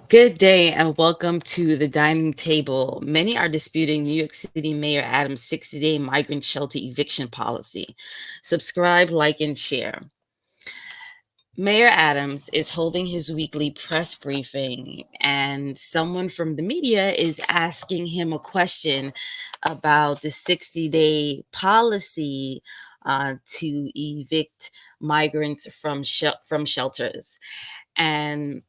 Good day and welcome to the dining table. Many are disputing New York City Mayor Adams' 60-day migrant shelter eviction policy. Subscribe, like, and share. Mayor Adams is holding his weekly press briefing, and someone from the media is asking him a question about the 60-day policy to evict migrants from shelters. And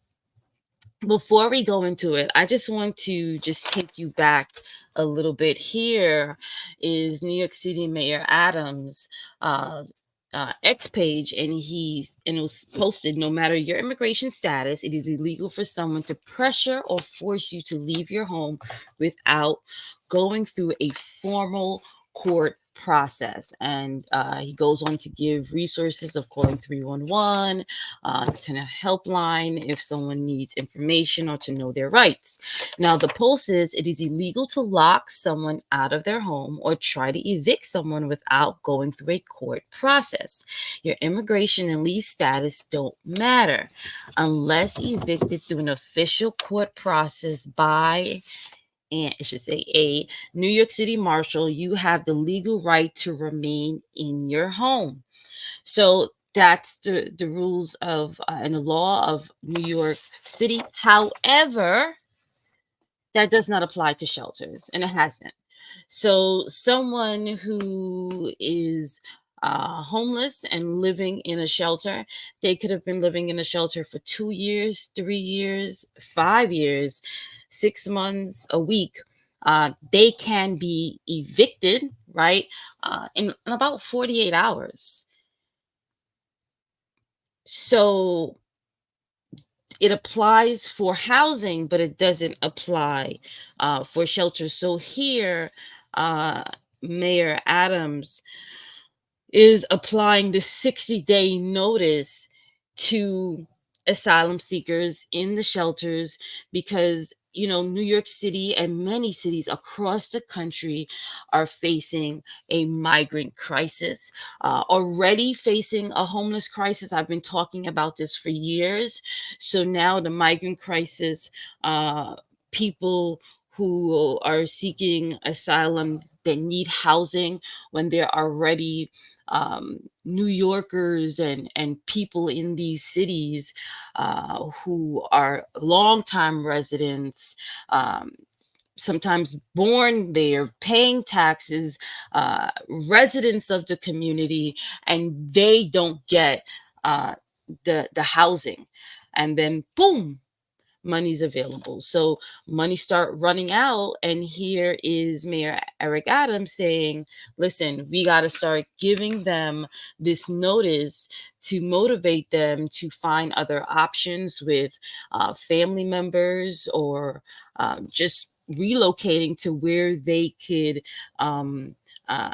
before we go into it, I just want to just take you back a little bit. Here is New York City Mayor Adams' uh, X page, and it was posted. No matter your immigration status, it is illegal for someone to pressure or force you to leave your home without going through a formal court process. And he goes on to give resources of calling 311, to a helpline if someone needs information or to know their rights. Now, the poll says it is illegal to lock someone out of their home or try to evict someone without going through a court process. Your immigration and lease status don't matter unless evicted through an official court process by, and it should say, a New York City marshal. You have the legal right to remain in your home. So that's the rules of and the law of New York City. However, that does not apply to shelters, and it hasn't. So someone who is homeless and living in a shelter, they could have been living in a shelter for 2 years, 3 years, 5 years, 6 months, a week. They can be evicted, right, in about 48 hours. So it applies for housing, but it doesn't apply for shelters. So here, uh, Mayor Adams is applying the 60-day notice to asylum seekers in the shelters because New York City and many cities across the country are facing a migrant crisis, already facing a homeless crisis. I've been talking about this for years. So now the migrant crisis, people who are seeking asylum, they need housing when they're already New Yorkers and people in these cities who are longtime residents, sometimes born there, paying taxes, residents of the community, and they don't get the housing. And then boom, money's available. So money start running out, and here is Mayor Eric Adams saying, listen, we got to start giving them this notice to motivate them to find other options with family members, or just relocating to where they could um, uh,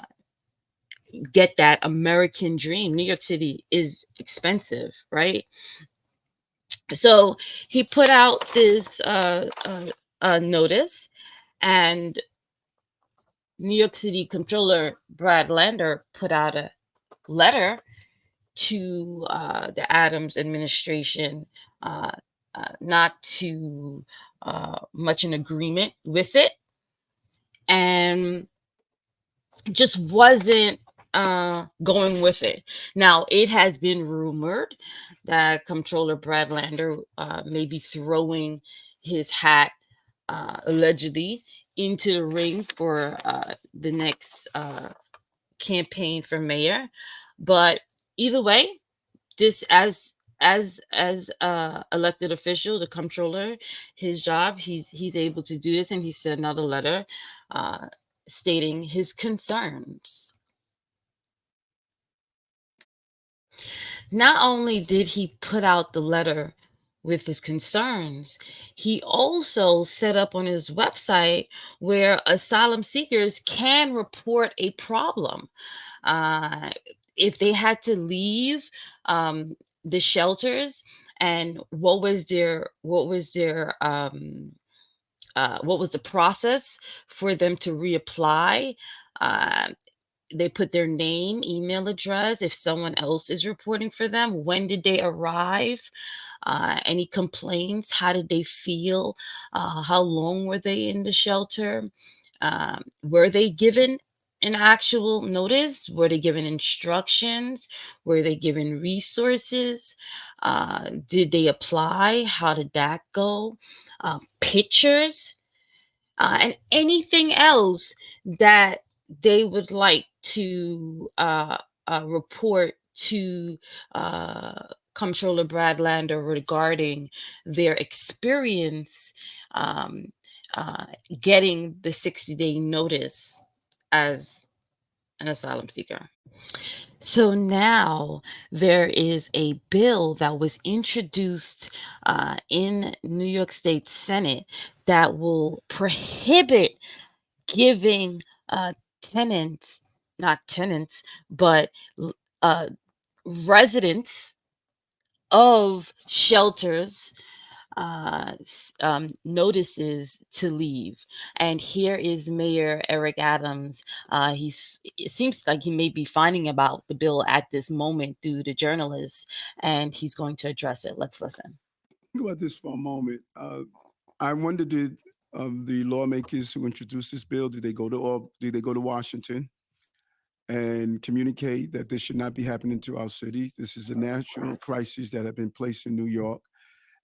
get that American dream. New York City is expensive, right? So he put out this notice, and New York City Controller Brad Lander put out a letter to the Adams administration, uh, not too much in agreement with it, and just wasn't going with it. Now, it has been rumored that Comptroller Brad Lander may be throwing his hat, allegedly, into the ring for the next campaign for mayor. But either way, this as elected official, the comptroller, his job, he's able to do this, and he sent out a letter uh, stating his concerns. Not only did he put out the letter with his concerns, he also set up on his website where asylum seekers can report a problem. Uh, if they had to leave um, the shelters, and what was the process for them to reapply. Uh, they put their name, email address, if someone else is reporting for them, when did they arrive, any complaints, how did they feel, how long were they in the shelter, were they given an actual notice, were they given instructions, were they given resources, did they apply, how did that go, pictures, and anything else that they would like to report to uh, Comptroller Brad Lander regarding their experience um, uh, getting the 60-day notice as an asylum seeker. So now there is a bill that was introduced in New York State Senate that will prohibit giving tenants, not tenants, but l- uh, residents of shelters notices to leave. And here is Mayor Eric Adams. It seems like he may be finding about the bill at this moment through the journalists, and he's going to address it. Let's listen. Think about this for a moment. I wonder, did the lawmakers who introduced this bill, did they go to Washington and communicate that this should not be happening to our city? This is a national crisis that have been placed in New York.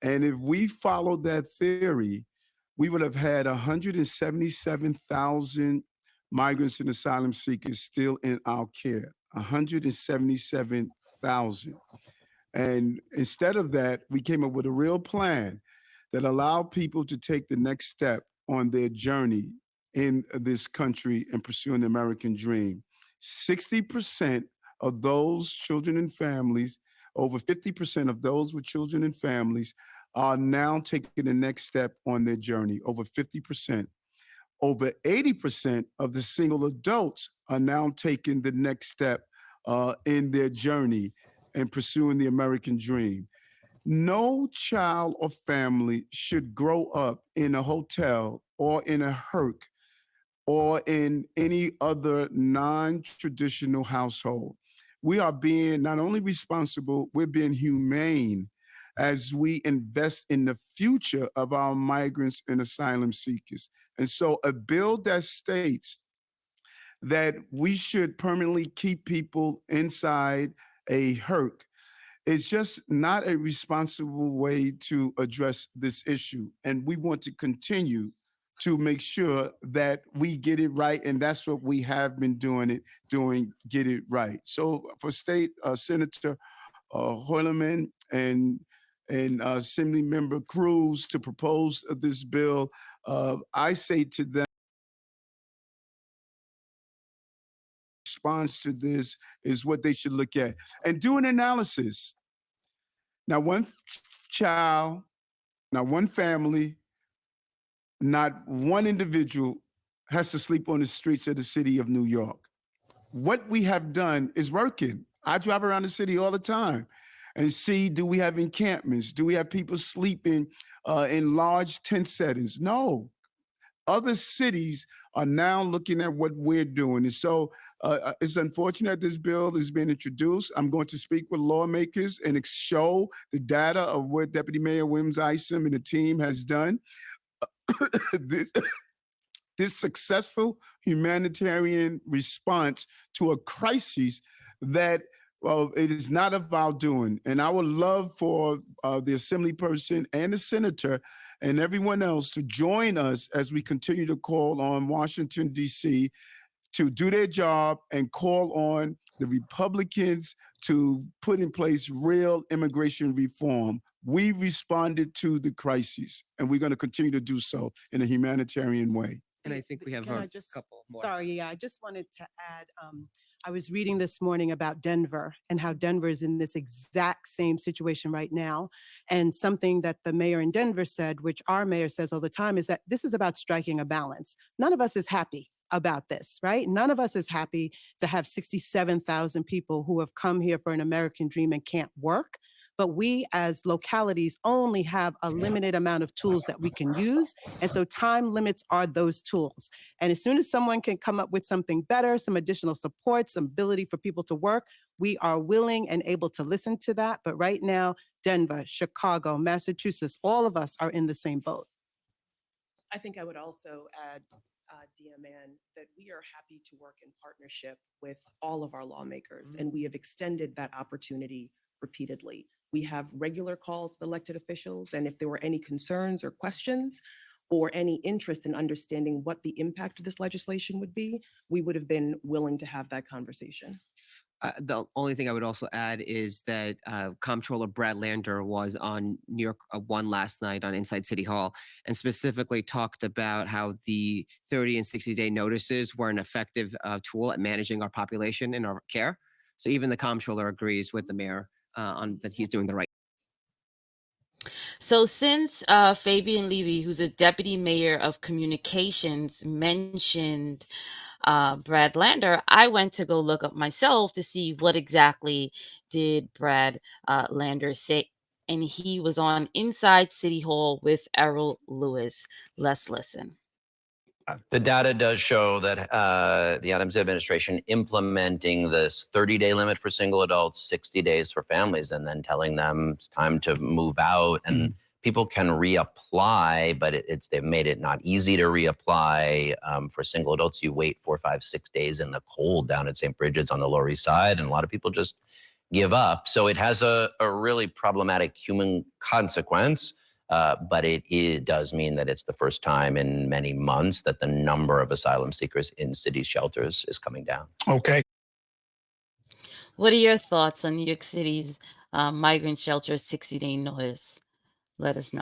And if we followed that theory, we would have had 177,000 migrants and asylum seekers still in our care. 177,000. And instead of that, we came up with a real plan that allowed people to take the next step on their journey in this country and pursuing the American dream. 60% of those children and families, over 50% of those with children and families, are now taking the next step on their journey. Over 50%. Over 80% of the single adults are now taking the next step in their journey and pursuing the American dream. No child or family should grow up in a hotel or in a herc or in any other non traditional household. We are being not only responsible, we're being humane as we invest in the future of our migrants and asylum seekers. And so, a bill that states that we should permanently keep people inside a herc is just not a responsible way to address this issue. And we want to continue to make sure that we get it right. And that's what we have been doing get it right. So for State Senator Hoyleman and Assembly Member Cruz to propose this bill, I say to them, response to this is what they should look at and do an analysis. Now, one child, not one family, not one individual has to sleep on the streets of the city of New York. What we have done is working. I drive around the city all the time and see, do we have encampments? Do we have people sleeping in large tent settings? No. Other cities are now looking at what we're doing. And so it's unfortunate this bill is being introduced. I'm going to speak with lawmakers and show the data of what Deputy Mayor Williams Isom and the team has done. this, this successful humanitarian response to a crisis that well, it is not of our doing. And I would love for the assembly person and the senator and everyone else to join us as we continue to call on Washington, D.C. to do their job and call on the Republicans to put in place real immigration reform. We responded to the crisis, and we're going to continue to do so in a humanitarian way. And I think we have Can a I just, couple more. sorry, yeah, I just wanted to add, I was reading this morning about Denver and how Denver is in this exact same situation right now. And something that the mayor in Denver said, which our mayor says all the time, is that this is about striking a balance. None of us is happy about this, right? None of us is happy to have 67,000 people who have come here for an American dream and can't work. but we as localities only have a limited amount of tools that we can use. And so time limits are those tools. And as soon as someone can come up with something better, some additional support, some ability for people to work, we are willing and able to listen to that. But right now, Denver, Chicago, Massachusetts, all of us are in the same boat. I think I would also add, Diaman, that we are happy to work in partnership with all of our lawmakers, and we have extended that opportunity repeatedly. We have regular calls with elected officials, and if there were any concerns or questions or any interest in understanding what the impact of this legislation would be, we would have been willing to have that conversation. The only thing I would also add is that Comptroller Brad Lander was on New York One last night on Inside City Hall and specifically talked about how the 30 and 60-day notices were an effective tool at managing our population and our care. So even the comptroller agrees with the mayor on that he's doing the right. So since Fabian Levy, who's a deputy mayor of communications, mentioned Brad Lander, I went to go look up myself to see what exactly did Brad Lander say. And he was on Inside City Hall with Errol Lewis. Let's listen. The data does show that the Adams administration implementing this 30-day limit for single adults, 60 days for families, and then telling them it's time to move out. And people can reapply, but they've made it not easy to reapply. For single adults, you wait 4, 5, 6 days in the cold down at St. Bridget's on the Lower East Side, and a lot of people just give up. So it has a really problematic human consequence. But it does mean that it's the first time in many months that the number of asylum seekers in city shelters is coming down. Okay. What are your thoughts on New York City's migrant shelter 60-day notice? Let us know.